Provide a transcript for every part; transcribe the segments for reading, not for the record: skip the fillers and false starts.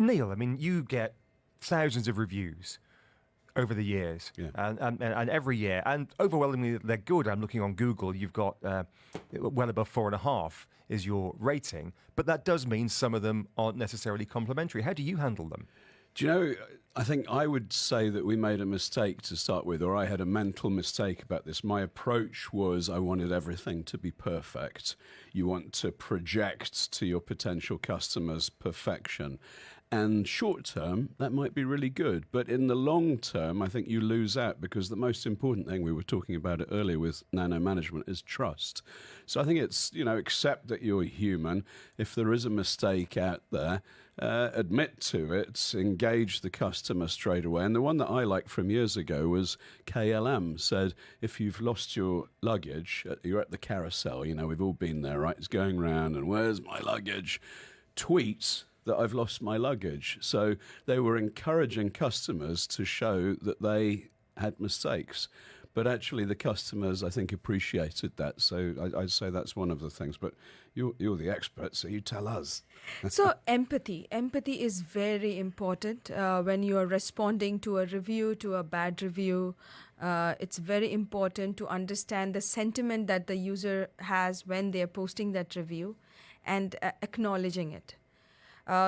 Neil, I mean, you get thousands of reviews over the years, and every year, and overwhelmingly they're good. I'm looking on Google, you've got well above 4.5 is your rating, but that does mean some of them aren't necessarily complimentary. How do you handle them? Do you know, I think I would say that we made a mistake to start with, or I had a mental mistake about this. My approach was I wanted everything to be perfect. You want to project to your potential customers perfection. And short term, that might be really good. But in the long term, I think you lose out, because the most important thing, we were talking about it earlier with nano management, is trust. So I think it's, accept that you're human. If there is a mistake out there, admit to it, engage the customer straight away. And the one that I liked from years ago was KLM said, if you've lost your luggage, you're at the carousel, we've all been there, right? It's going round and where's my luggage? Tweet that I've lost my luggage. So they were encouraging customers to show that they had mistakes. But actually the customers, I think, appreciated that. So I'd say that's one of the things. But you're the expert, so you tell us. So empathy. Empathy is very important when you are responding to a review, to a bad review. It's very important to understand the sentiment that the user has when they're posting that review and acknowledging it.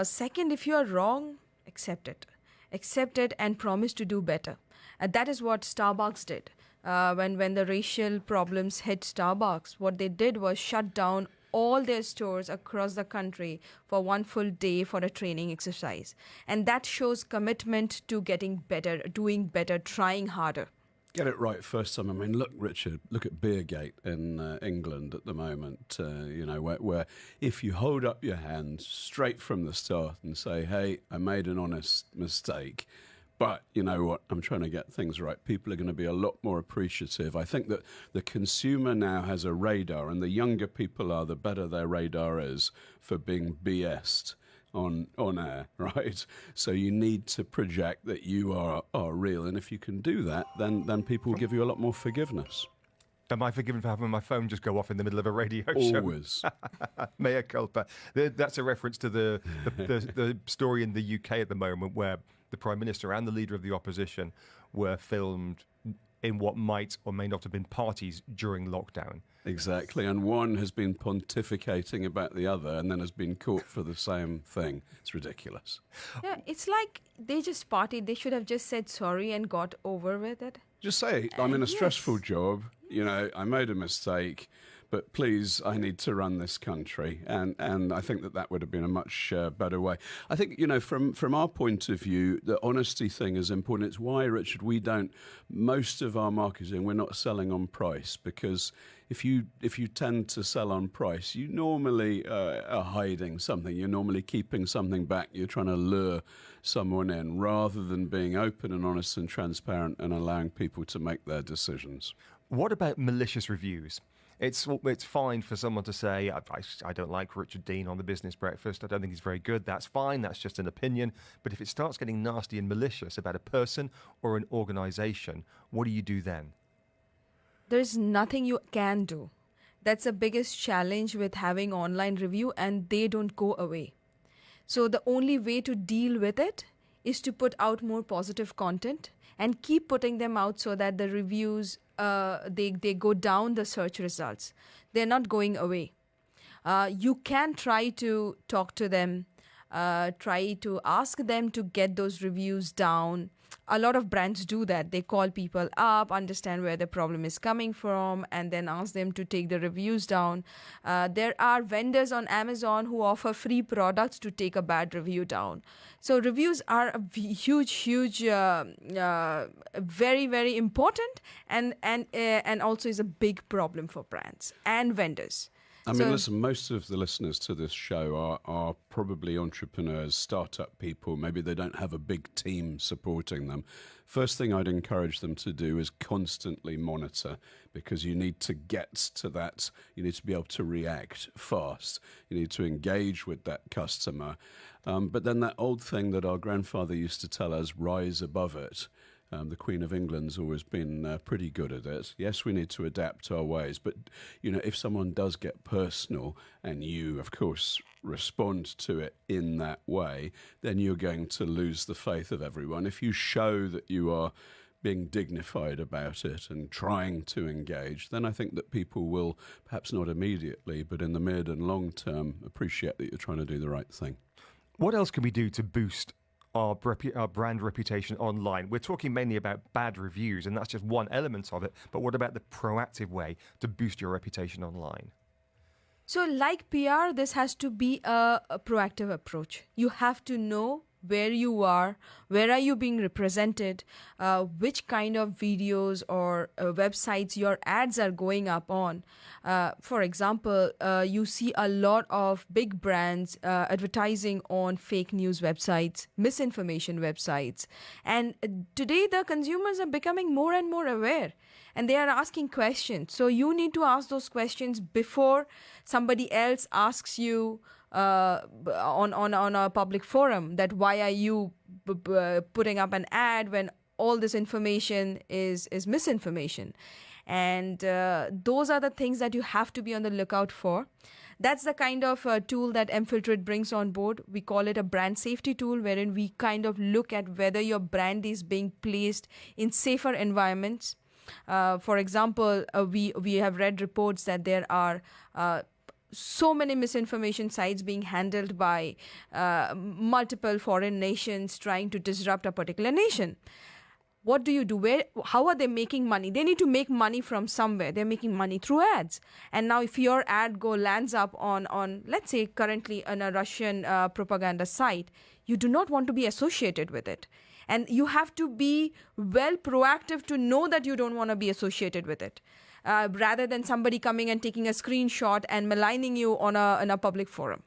Second, if you are wrong, accept it. Accept it and promise to do better. That is what Starbucks did. When the racial problems hit Starbucks, what they did was shut down all their stores across the country for one full day for a training exercise. And that shows commitment to getting better, doing better, trying harder. Get it right first time. I mean, look, Richard, look at Beergate in England at the moment, where if you hold up your hand straight from the start and say, hey, I made an honest mistake, but you know what, I'm trying to get things right, people are going to be a lot more appreciative. I think that the consumer now has a radar, and the younger people are, the better their radar is for being BS'd on air, right? So you need to project that you are real, and if you can do that, then people will give you a lot more forgiveness. Am I forgiven for having my phone just go off in the middle of a radio show? Always. Mea culpa. That's a reference to the story in the UK at the moment where the Prime Minister and the Leader of the Opposition were filmed in what might or may not have been parties during lockdown. Exactly, and one has been pontificating about the other and then has been caught for the same thing. It's ridiculous. Yeah, it's like they just partied. They should have just said sorry and got over with it. Just say, I'm in a stressful job, I made a mistake, but please, I need to run this country. And I think that would have been a much better way. I think, from our point of view, the honesty thing is important. It's why, Richard, most of our marketing, we're not selling on price, because if you tend to sell on price, you normally are hiding something. You're normally keeping something back. You're trying to lure someone in rather than being open and honest and transparent and allowing people to make their decisions. What about malicious reviews? It's fine for someone to say, I don't like Richard Dean on the Business Breakfast. I don't think he's very good. That's fine. That's just an opinion. But if it starts getting nasty and malicious about a person or an organisation, what do you do then? There's nothing you can do. That's the biggest challenge with having online review, and they don't go away. So the only way to deal with it is to put out more positive content and keep putting them out so that the reviews, they go down the search results. They're not going away. You can try to talk to them, try to ask them to get those reviews down. A lot of brands do that. They call people up, understand where the problem is coming from, and then ask them to take the reviews down. There are vendors on Amazon who offer free products to take a bad review down. So reviews are a huge, very, very important, and also is a big problem for brands and vendors. I mean, listen, most of the listeners to this show are probably entrepreneurs, startup people. Maybe they don't have a big team supporting them. First thing I'd encourage them to do is constantly monitor, because you need to get to that. You need to be able to react fast. You need to engage with that customer. But then that old thing that our grandfather used to tell us, rise above it. The Queen of England's always been pretty good at it. Yes, we need to adapt our ways, but if someone does get personal and you, of course, respond to it in that way, then you're going to lose the faith of everyone. If you show that you are being dignified about it and trying to engage, then I think that people will, perhaps not immediately, but in the mid and long term, appreciate that you're trying to do the right thing. What else can we do to boost our brand reputation online? We're talking mainly about bad reviews, and that's just one element of it. But what about the proactive way to boost your reputation online? So like PR, this has to be a proactive approach. You have to know where you are, where are you being represented, which kind of videos or websites your ads are going up on. For example, you see a lot of big brands advertising on fake news websites, misinformation websites. And today the consumers are becoming more and more aware, and they are asking questions. So you need to ask those questions before somebody else asks you on a public forum that why are you putting up an ad when all this information is misinformation. And those are the things that you have to be on the lookout for. That's the kind of tool that mFilterIt brings on board. We call it a brand safety tool, wherein we kind of look at whether your brand is being placed in safer environments. For example, we have read reports that there are so many misinformation sites being handled by multiple foreign nations trying to disrupt a particular nation. What do you do? How are they making money? They need to make money from somewhere. They're making money through ads. And now if your ad lands up on let's say currently on a Russian propaganda site, you do not want to be associated with it. And you have to be well proactive to know that you don't want to be associated with it. Rather than somebody coming and taking a screenshot and maligning you on a public forum.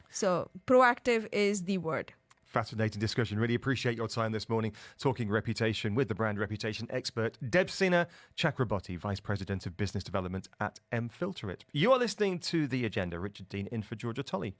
So proactive is the word. Fascinating discussion. Really appreciate your time this morning talking reputation with the brand reputation expert, Debsena Chakraborty, Vice President of Business Development at mFilterIt. You are listening to The Agenda. Richard Dean in for Georgia Tolley.